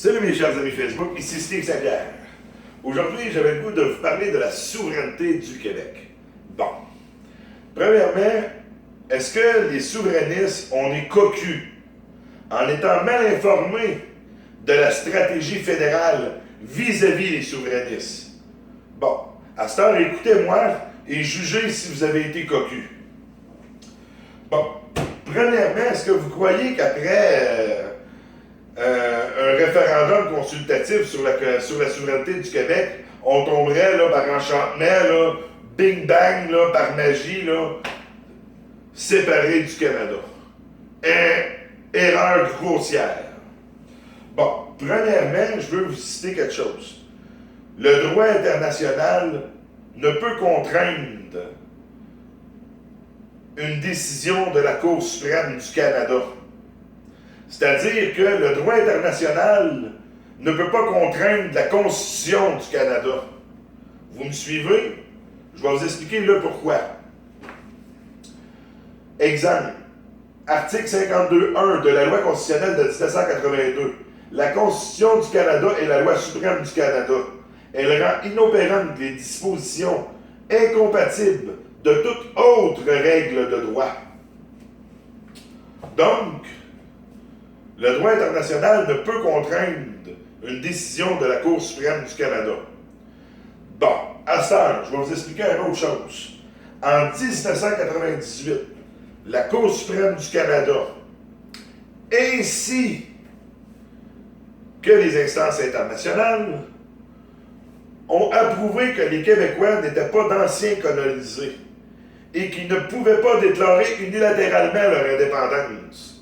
Salut mes chers amis Facebook, ici Steve Saint-Pierre. Aujourd'hui, j'avais le goût de vous parler de la souveraineté du Québec. Bon. Premièrement, est-ce que les souverainistes, on est cocus en étant mal informés de la stratégie fédérale vis-à-vis des souverainistes? Bon, à cette heure, écoutez-moi et jugez si vous avez été cocus. Bon, premièrement, est-ce que vous croyez qu'après un référendum consultatif sur la souveraineté du Québec, on tomberait là, par enchantement, là, bing bang, là, par magie, là, séparé du Canada? Erreur grossière. Bon, premièrement, je veux vous citer quelque chose. Le droit international ne peut contraindre une décision de la Cour suprême du Canada. C'est-à-dire que le droit international ne peut pas contraindre la Constitution du Canada. Vous me suivez? Je vais vous expliquer là pourquoi. Exemple, article 52.1 de la loi constitutionnelle de 1982. La Constitution du Canada est la loi suprême du Canada. Elle rend inopérantes les dispositions incompatibles de toute autre règle de droit. Donc, le droit international ne peut contraindre une décision de la Cour suprême du Canada. Bon, à ce temps, je vais vous expliquer une autre chose. En 1998, la Cour suprême du Canada, ainsi que les instances internationales, ont approuvé que les Québécois n'étaient pas d'anciens colonisés et qu'ils ne pouvaient pas déclarer unilatéralement leur indépendance.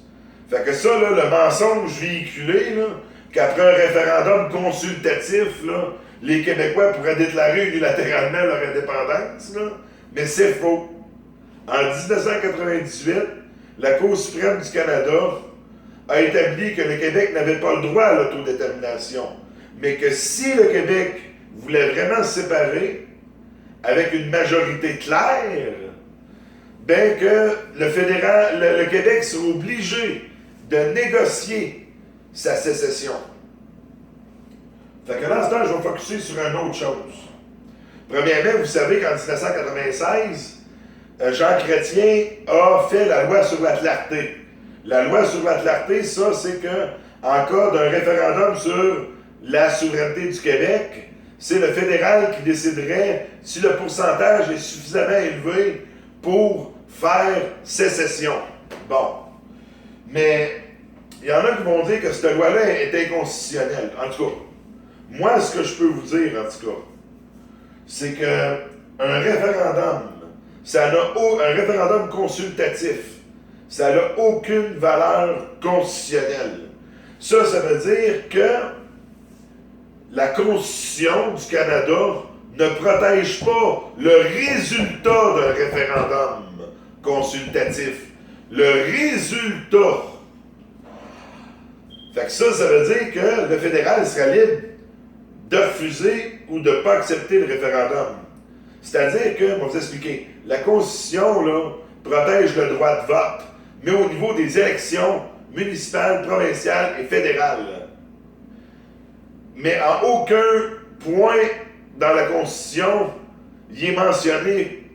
Fait que ça, là, le mensonge véhiculé, là, qu'après un référendum consultatif, là, les Québécois pourraient déclarer unilatéralement leur indépendance, là, mais c'est faux. En 1998, la Cour suprême du Canada a établi que le Québec n'avait pas le droit à l'autodétermination, mais que si le Québec voulait vraiment se séparer avec une majorité claire, ben que le Québec serait obligé de négocier sa sécession. Fait que là, en ce temps, je vais me focusser sur une autre chose. Premièrement, vous savez qu'en 1996, Jean Chrétien a fait la loi sur la clarté. La loi sur la clarté, ça, c'est que en cas d'un référendum sur la souveraineté du Québec, c'est le fédéral qui déciderait si le pourcentage est suffisamment élevé pour faire sécession. Bon. Mais il y en a qui vont dire que cette loi-là est inconstitutionnelle. En tout cas, moi, ce que je peux vous dire, en tout cas, c'est qu'un référendum, un référendum consultatif, ça n'a aucune valeur constitutionnelle. Ça veut dire que la Constitution du Canada ne protège pas le résultat d'un référendum consultatif. Le résultat. Fait que ça veut dire que le fédéral sera libre de refuser ou de ne pas accepter le référendum. C'est-à-dire que, je vais vous expliquer, la Constitution là, protège le droit de vote, mais au niveau des élections municipales, provinciales et fédérales. Mais en aucun point dans la Constitution, il est mentionné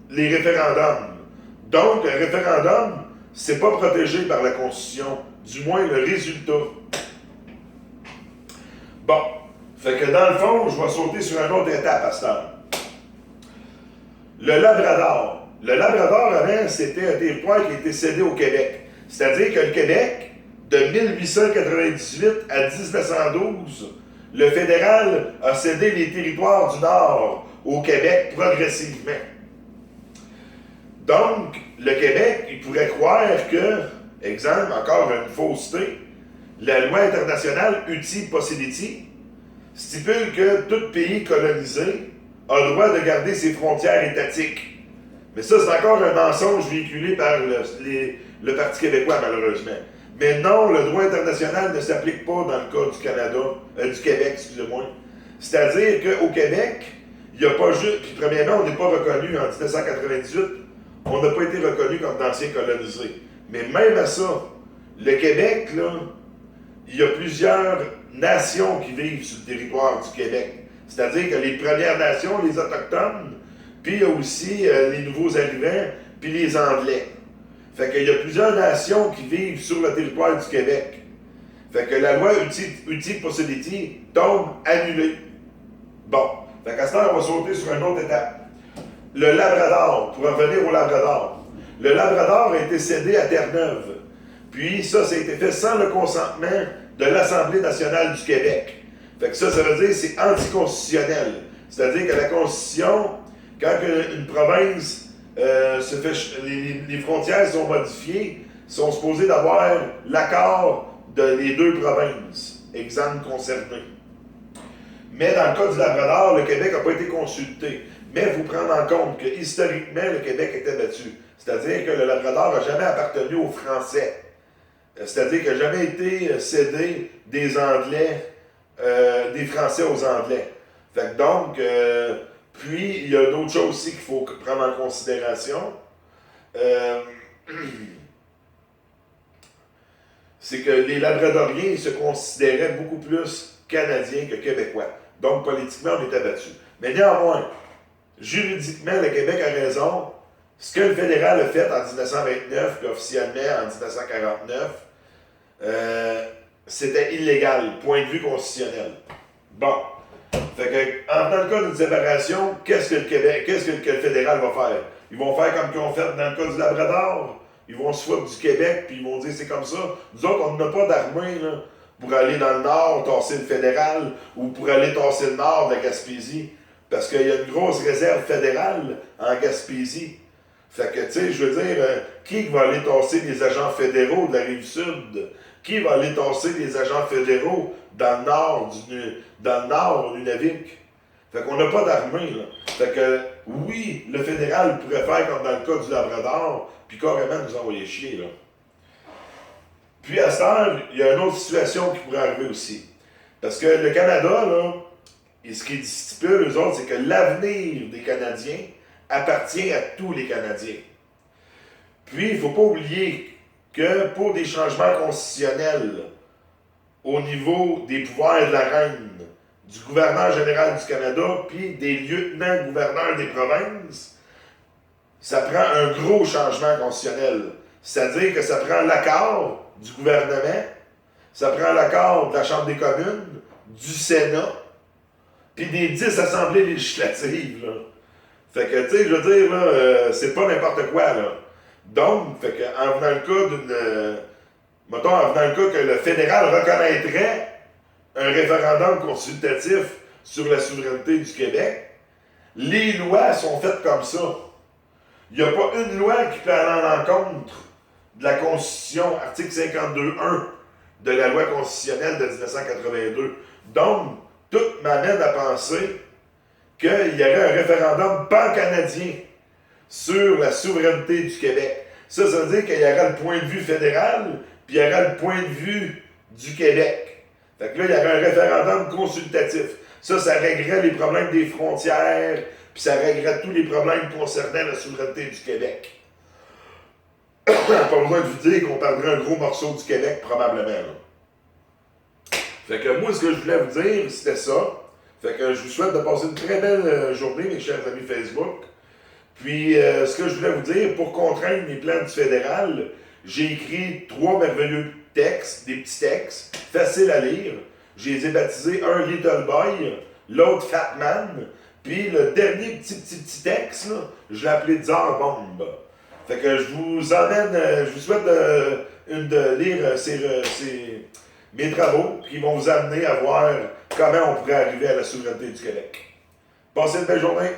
les référendums. Donc, un référendum, c'est pas protégé par la Constitution, du moins le résultat. Bon, fait que dans le fond, je vais sauter sur une autre étape à cette heure. Le Labrador. Le Labrador, avant, c'était un territoire qui a été cédé au Québec. C'est-à-dire que le Québec, de 1898 à 1912, le fédéral a cédé les territoires du Nord au Québec progressivement. Donc, le Québec, il pourrait croire que, exemple, encore une fausseté, la loi internationale Uti Possidendi stipule que tout pays colonisé a le droit de garder ses frontières étatiques. Mais ça, c'est encore un mensonge véhiculé par le Parti québécois, malheureusement. Mais non, le droit international ne s'applique pas dans le cas du Canada, du Québec, excusez-moi. C'est-à-dire qu'au Québec, il n'y a pas juste... Puis premièrement, on n'est pas reconnu en 1998, on n'a pas été reconnu comme d'anciens colonisés. Mais même à ça, le Québec, là, il y a plusieurs nations qui vivent sur le territoire du Québec. C'est-à-dire que les Premières Nations, les Autochtones, puis il y a aussi les nouveaux arrivants, puis les Anglais. Fait qu'il y a plusieurs nations qui vivent sur le territoire du Québec. Fait que la loi Uti Possibility tombe annulée. Bon. Fait qu'à ce temps, on va sauter sur une autre étape. Le Labrador, pour revenir au Labrador. Le Labrador a été cédé à Terre-Neuve. Puis ça a été fait sans le consentement de l'Assemblée nationale du Québec. Fait que ça veut dire que c'est anticonstitutionnel. C'est-à-dire que la Constitution, quand une province se fait, les frontières sont modifiées, sont supposées d'avoir l'accord des deux provinces, exemple concernées. Mais dans le cas du Labrador, le Québec n'a pas été consulté. Mais il faut prendre en compte que historiquement, le Québec était battu. C'est-à-dire que le Labrador n'a jamais appartenu aux Français. C'est-à-dire qu'il n'a jamais été cédé des Anglais, des Français aux Anglais. Fait que donc, puis il y a d'autres choses aussi qu'il faut prendre en considération. C'est que les Labradoriens se considéraient beaucoup plus Canadiens que Québécois. Donc, politiquement, on était battus. Mais néanmoins, juridiquement, le Québec a raison. Ce que le fédéral a fait en 1929, puis officiellement en 1949, c'était illégal, point de vue constitutionnel. Bon. Fait que, dans le cas d'une séparation, qu'est-ce que le fédéral va faire? Ils vont faire comme qu'ils ont fait dans le cas du Labrador. Ils vont se foutre du Québec, puis ils vont dire c'est comme ça. Nous autres, on n'a pas d'armée là, pour aller dans le nord, tasser le fédéral, ou pour aller tasser le nord de la Gaspésie. Parce qu'il y a une grosse réserve fédérale en Gaspésie. Fait que, tu sais, je veux dire, qui va aller tasser les agents fédéraux de la Rive-Sud? Qui va aller tasser les agents fédéraux dans le nord au Nunavik? Fait qu'on n'a pas d'armée, là. Fait que, oui, le fédéral pourrait faire comme dans le cas du Labrador, puis carrément nous envoyer chier, là. Puis, à cette heure, il y a une autre situation qui pourrait arriver aussi. Parce que le Canada, là, et ce qui stipule, eux autres, c'est que l'avenir des Canadiens appartient à tous les Canadiens. Puis, il ne faut pas oublier que pour des changements constitutionnels au niveau des pouvoirs de la reine, du gouverneur général du Canada, puis des lieutenants-gouverneurs des provinces, ça prend un gros changement constitutionnel. C'est-à-dire que ça prend l'accord du gouvernement, ça prend l'accord de la Chambre des communes, du Sénat, puis des 10 assemblées législatives, là. Fait que, tu sais, je veux dire, là, c'est pas n'importe quoi, là. Donc, fait que, en venant le cas que le fédéral reconnaîtrait un référendum consultatif sur la souveraineté du Québec, les lois sont faites comme ça. Il n'y a pas une loi qui peut aller en encontre de la Constitution, article 52.1 de la loi constitutionnelle de 1982. Donc, tout m'amène à penser qu'il y aurait un référendum pan-canadien sur la souveraineté du Québec. Ça veut dire qu'il y aurait le point de vue fédéral, puis il y aurait le point de vue du Québec. Fait que là, il y aurait un référendum consultatif. Ça réglerait les problèmes des frontières, puis ça réglerait tous les problèmes concernant la souveraineté du Québec. Pas besoin de vous dire qu'on perdrait un gros morceau du Québec, probablement. Là. Fait que moi, ce que je voulais vous dire, c'était ça. Fait que je vous souhaite de passer une très belle journée, mes chers amis Facebook. Puis, ce que je voulais vous dire, pour contraindre les plans du fédéral, j'ai écrit 3 merveilleux textes, des petits textes, faciles à lire. Je les ai baptisés, un Little Boy, l'autre Fat Man, puis le dernier petit texte, là, je l'ai appelé Tsar Bomb. Fait que je vous souhaite de lire mes travaux qui vont vous amener à voir comment on pourrait arriver à la souveraineté du Québec. Passez une belle journée!